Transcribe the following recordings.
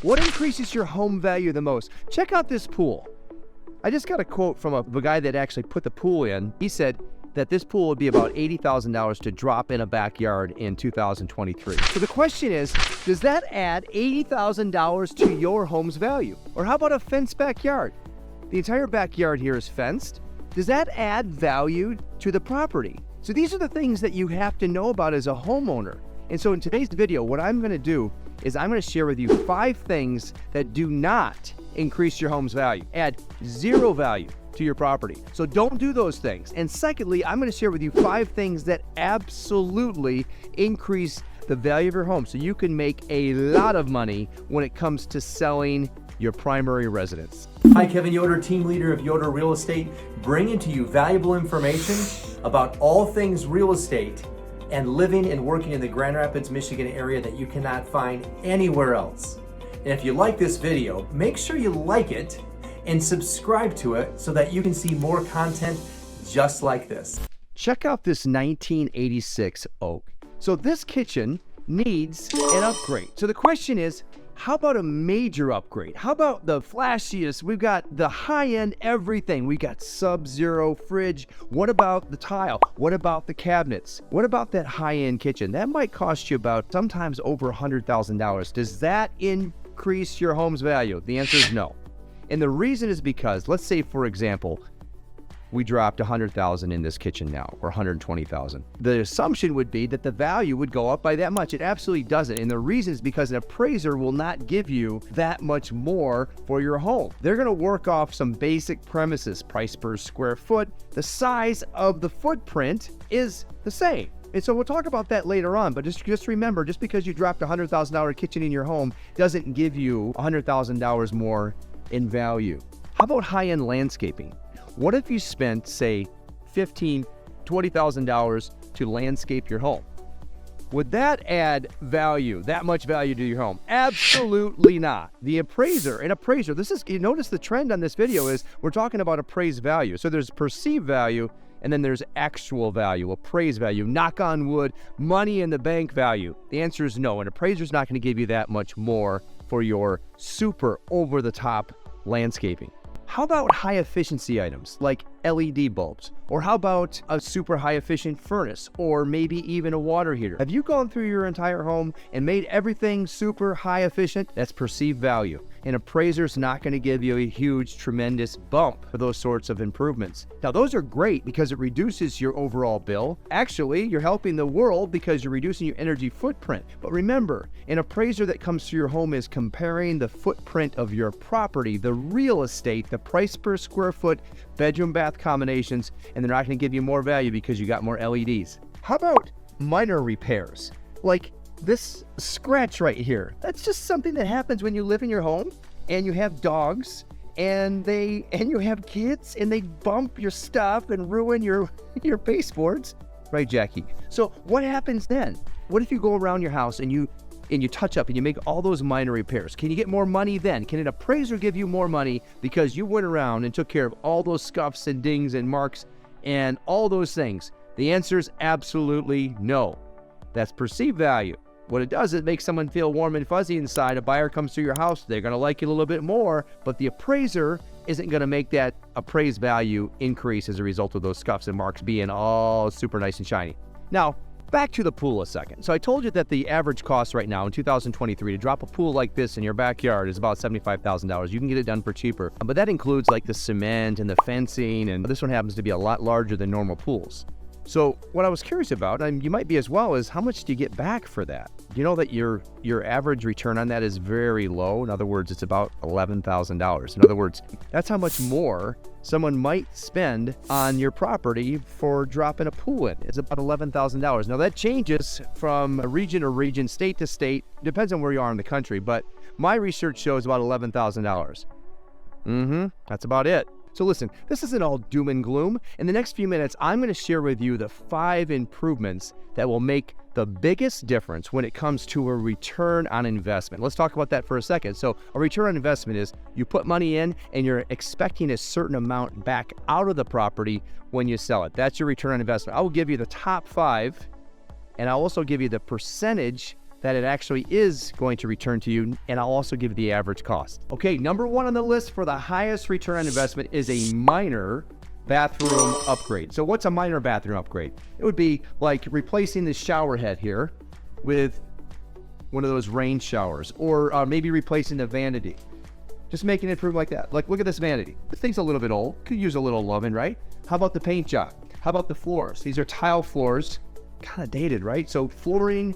What increases your home value the most? Check out this pool. I just got a quote from a guy that actually put the pool in. He said that this pool would be about $80,000 to drop in a backyard in 2023. So the question is, does that add $80,000 to your home's value? Or how about a fenced backyard? The entire backyard here is fenced. Does that add value to the property? So these are the things that you have to know about as a homeowner. And so in today's video, what I'm gonna do is I'm gonna share with you 5 things that do not increase your home's value, add 0 value to your property. So don't do those things. And secondly, I'm gonna share with you 5 things that absolutely increase the value of your home so you can make a lot of money when it comes to selling your primary residence. Hi, Kevin Yoder, team leader of Yoder Real Estate, bringing to you valuable information about all things real estate and living and working in the Grand Rapids, Michigan area that you cannot find anywhere else. And if you like this video, make sure you like it and subscribe to it so that you can see more content just like this. Check out this 1986 oak. So this kitchen needs an upgrade. So the question is, how about a major upgrade? How about the flashiest? We've got the high-end everything. We got sub-zero fridge. What about the tile? What about the cabinets? What about that high-end kitchen? That might cost you about sometimes over $100,000. Does that increase your home's value? The answer is no. And the reason is because, let's say, for example, we dropped $100,000 in this kitchen now, or $120,000. The assumption would be that the value would go up by that much. It absolutely doesn't. And the reason is because an appraiser will not give you that much more for your home. They're gonna work off some basic premises, price per square foot. The size of the footprint is the same. And so we'll talk about that later on, but just remember, just because you dropped a $100,000 kitchen in your home doesn't give you $100,000 more in value. How about high-end landscaping? What if you spent, say, $15,000, $20,000 to landscape your home? Would that add value, that much value to your home? Absolutely not. The appraiser, you notice the trend on this video is we're talking about appraised value. So there's perceived value, and then there's actual value, appraised value, knock on wood, money in the bank value. The answer is no. An appraiser's not going to give you that much more for your super over-the-top landscaping. How about high efficiency items like LED bulbs? Or how about a super high efficient furnace, or maybe even a water heater? Have you gone through your entire home and made everything super high efficient? That's perceived value. An appraiser's not going to give you a huge, tremendous bump for those sorts of improvements. Now, those are great because it reduces your overall bill. Actually, you're helping the world because you're reducing your energy footprint. But remember, an appraiser that comes to your home is comparing the footprint of your property, the real estate, the price per square foot, bedroom, bath combinations, and they're not going to give you more value because you got more LEDs. How about minor repairs? Like this scratch right here. That's just something that happens when you live in your home and you have dogs and you have kids and they bump your stuff and ruin your baseboards. Right, Jackie? So what happens then? What if you go around your house and you touch up and you make all those minor repairs? Can you get more money then? Can an appraiser give you more money because you went around and took care of all those scuffs and dings and marks and all those things? The answer is absolutely no. That's perceived value. What it does is it makes someone feel warm and fuzzy inside. A buyer comes to your house, they're going to like you a little bit more, but the appraiser isn't going to make that appraised value increase as a result of those scuffs and marks being all super nice and shiny. Now, back to the pool a second. So I told you that the average cost right now in 2023 to drop a pool like this in your backyard is about $75,000. You can get it done for cheaper, but that includes like the cement and the fencing, and this one happens to be a lot larger than normal pools. So what I was curious about, and you might be as well, is how much do you get back for that? You know that your average return on that is very low. In other words, it's about $11,000. In other words, that's how much more someone might spend on your property for dropping a pool in. It's about $11,000. Now that changes from region to region, state to state, depends on where you are in the country, but my research shows about $11,000. That's about it. So listen, this isn't all doom and gloom. In the next few minutes, I'm going to share with you the 5 improvements that will make the biggest difference when it comes to a return on investment. Let's talk about that for a second. So a return on investment is you put money in and you're expecting a certain amount back out of the property when you sell it. That's your return on investment. I will give you the top 5, and I'll also give you the percentage that it actually is going to return to you, and I'll also give you the average cost. Okay, number one on the list for the highest return on investment is a minor bathroom upgrade. So what's a minor bathroom upgrade? It would be like replacing the shower head here with one of those rain showers, or maybe replacing the vanity. Just making it improve like that. Like, look at this vanity. The thing's a little bit old, could use a little loving, right? How about the paint job? How about the floors? These are tile floors, kind of dated, right? So flooring,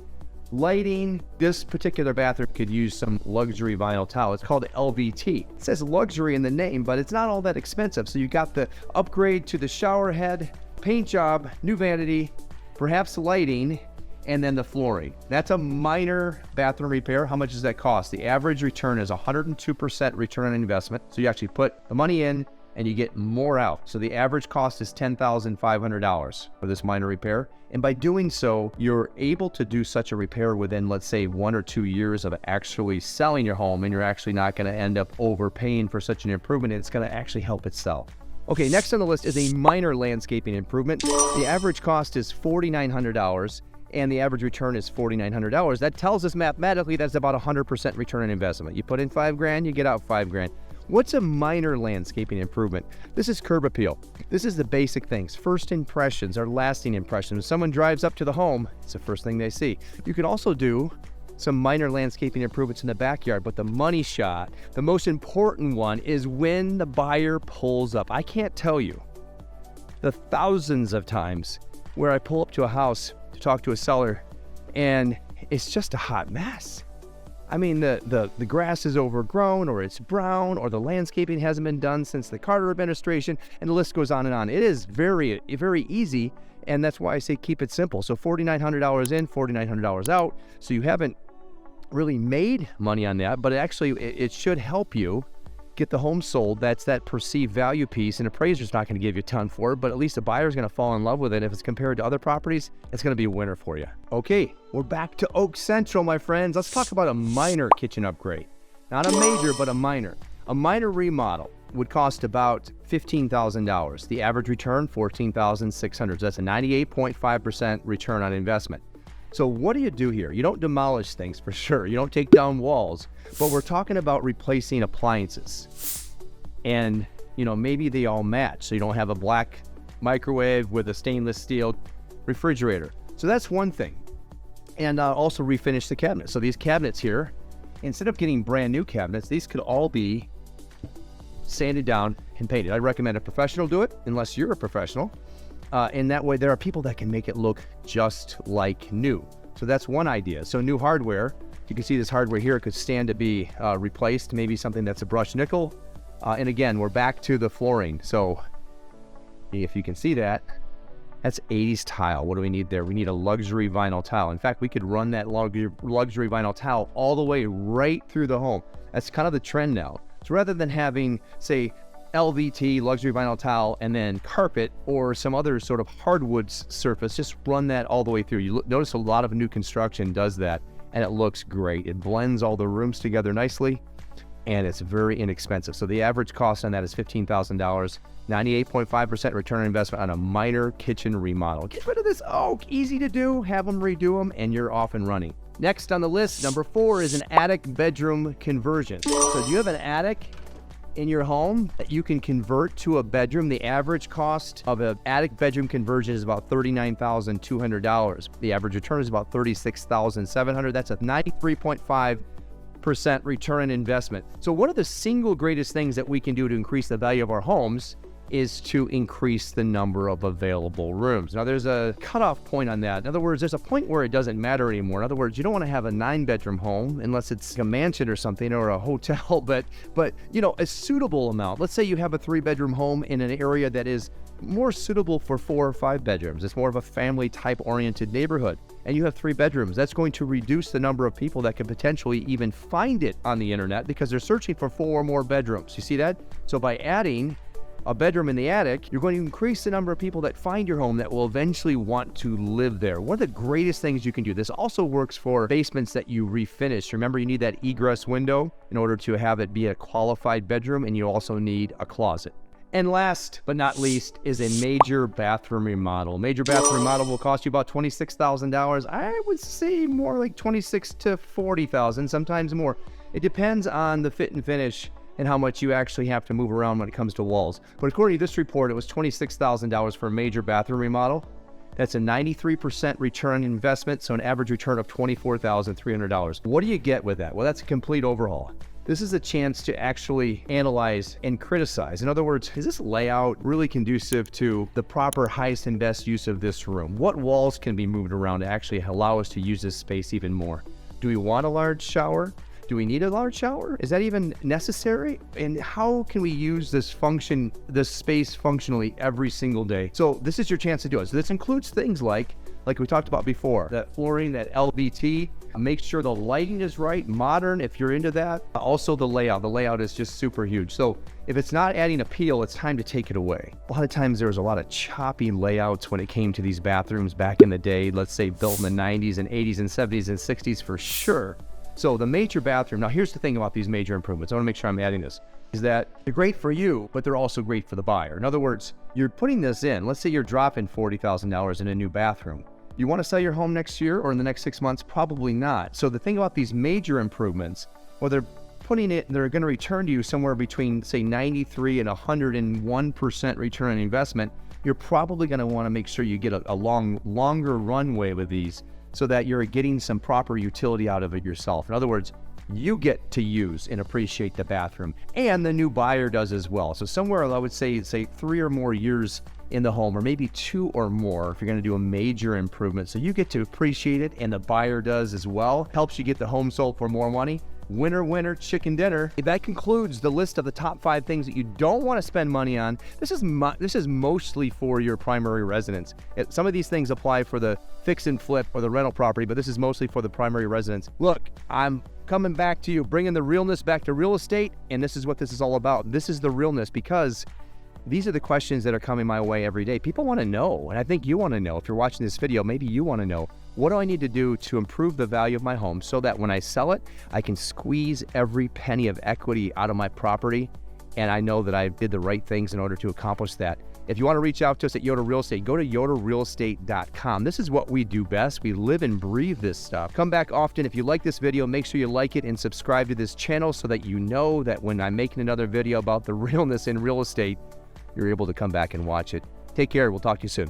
lighting, this particular bathroom could use some luxury vinyl tile. It's called LVT. It says luxury in the name, but it's not all that expensive. So you got the upgrade to the shower head, paint job, new vanity, perhaps lighting, and then the flooring. That's a minor bathroom repair. How much does that cost? The average return is 102% return on investment. So you actually put the money in and you get more out. So the average cost is $10,500 for this minor repair. And by doing so, you're able to do such a repair within, let's say, 1 or 2 years of actually selling your home, and you're actually not going to end up overpaying for such an improvement. It's going to actually help it sell. Okay, next on the list is a minor landscaping improvement. The average cost is $4,900. And the average return is $4,900. That tells us mathematically that's about 100% return on investment. You put in $5,000, you get out $5,000. What's a minor landscaping improvement? This is curb appeal. This is the basic things. First impressions are lasting impressions. When someone drives up to the home, it's the first thing they see. You can also do some minor landscaping improvements in the backyard, but the money shot, the most important one, is when the buyer pulls up. I can't tell you the thousands of times where I pull up to a house to talk to a seller and it's just a hot mess. I mean, the grass is overgrown, or it's brown, or the landscaping hasn't been done since the Carter administration, and the list goes on and on. It is very, very easy, and that's why I say keep it simple. So $4,900 in, $4,900 out. So you haven't really made money on that, but it should help you get the home sold. That's that perceived value piece. An appraiser's not going to give you a ton for it, but at least the buyer's going to fall in love with it. If it's compared to other properties, it's going to be a winner for you. Okay, we're back to Oak Central, my friends. Let's talk about a minor kitchen upgrade. Not a major, but a minor. A minor remodel would cost about $15,000. The average return, $14,600. That's a 98.5% return on investment. So what do you do here? You don't demolish things, for sure. You don't take down walls, but we're talking about replacing appliances. And, maybe they all match. So you don't have a black microwave with a stainless steel refrigerator. So that's one thing. And also refinish the cabinets. So these cabinets here, instead of getting brand new cabinets, these could all be sanded down and painted. I recommend a professional do it, unless you're a professional. In that way, there are people that can make it look just like new. So that's one idea. So new hardware, you can see this hardware here could stand to be replaced, maybe something that's a brushed nickel. And again, we're back to the flooring. So if you can see that, that's 80s tile. What do we need there? We need a luxury vinyl tile. In fact, we could run that luxury vinyl tile all the way right through the home. That's kind of the trend now. So rather than having, say, LVT, luxury vinyl tile, and then carpet or some other sort of hardwood surface, just run that all the way through. You notice a lot of new construction does that, and it looks great. It blends all the rooms together nicely, and it's very inexpensive. So the average cost on that is $15,000, 98.5% return on investment on a minor kitchen remodel. Get rid of this oak, easy to do, have them redo them, and you're off and running. Next on the list, number 4, is an attic bedroom conversion. So do you have an attic in your home that you can convert to a bedroom? The average cost of an attic bedroom conversion is about $39,200. The average return is about $36,700. That's a 93.5% return on investment. So one of the single greatest things that we can do to increase the value of our homes is to increase the number of available rooms. Now, there's a cutoff point on that. In other words, there's a point where it doesn't matter anymore. In other words, you don't want to have a 9-bedroom home unless it's a mansion or something, or a hotel, but a suitable amount. Let's say you have a 3-bedroom home in an area that is more suitable for 4 or 5 bedrooms. It's more of a family type oriented neighborhood, and you have 3 bedrooms. That's going to reduce the number of people that could potentially even find it on the internet because they're searching for 4 or more bedrooms. You see that? So by adding a bedroom in the attic, you're going to increase the number of people that find your home that will eventually want to live there. One of the greatest things you can do. This also works for basements that you refinish. Remember, you need that egress window in order to have it be a qualified bedroom, and you also need a closet. And last but not least is a major bathroom remodel. Major bathroom remodel will cost you about $26,000. I would say more like $26,000 to $40,000, sometimes more. It depends on the fit and finish and how much you actually have to move around when it comes to walls. But according to this report, it was $26,000 for a major bathroom remodel. That's a 93% return on investment, so an average return of $24,300. What do you get with that? Well, that's a complete overhaul. This is a chance to actually analyze and criticize. In other words, is this layout really conducive to the proper highest and best use of this room? What walls can be moved around to actually allow us to use this space even more? Do we want a large shower? Do we need a large shower? Is that even necessary? And how can we use this space functionally every single day? So this is your chance to do it. So this includes things like we talked about before, that flooring, that LVT. Make sure the lighting is right, modern if you're into that. Also the layout. The layout is just super huge. So if it's not adding appeal, it's time to take it away. A lot of times there was a lot of choppy layouts when it came to these bathrooms back in the day, let's say built in the 90s and 80s and 70s and 60s for sure. So the major bathroom, now here's the thing about these major improvements, I wanna make sure I'm adding this, is that they're great for you, but they're also great for the buyer. In other words, you're putting this in, let's say you're dropping $40,000 in a new bathroom. You wanna sell your home next year or in the next 6 months? Probably not. So the thing about these major improvements, well, they're gonna return to you somewhere between say 93 and 101% return on investment. You're probably gonna wanna make sure you get a longer runway with these so that you're getting some proper utility out of it yourself. In other words, you get to use and appreciate the bathroom, and the new buyer does as well. So somewhere I would say 3 or more years in the home, or maybe 2 or more if you're gonna do a major improvement. So you get to appreciate it and the buyer does as well. Helps you get the home sold for more money. Winner, winner, chicken dinner. That concludes the list of the top 5 things that you don't want to spend money on. This is mostly for your primary residence. Some of these things apply for the fix and flip or the rental property, but this is mostly for the primary residence. Look, I'm coming back to you, bringing the realness back to real estate, and this is what this is all about. This is the realness, because these are the questions that are coming my way every day. People want to know, and I think you want to know. If you're watching this video, maybe you want to know, what do I need to do to improve the value of my home so that when I sell it, I can squeeze every penny of equity out of my property, and I know that I did the right things in order to accomplish that. If you want to reach out to us at Yoder Real Estate, go to yoderrealestate.com. This is what we do best. We live and breathe this stuff. Come back often. If you like this video, make sure you like it and subscribe to this channel so that you know that when I'm making another video about the realness in real estate, you're able to come back and watch it. Take care. We'll talk to you soon.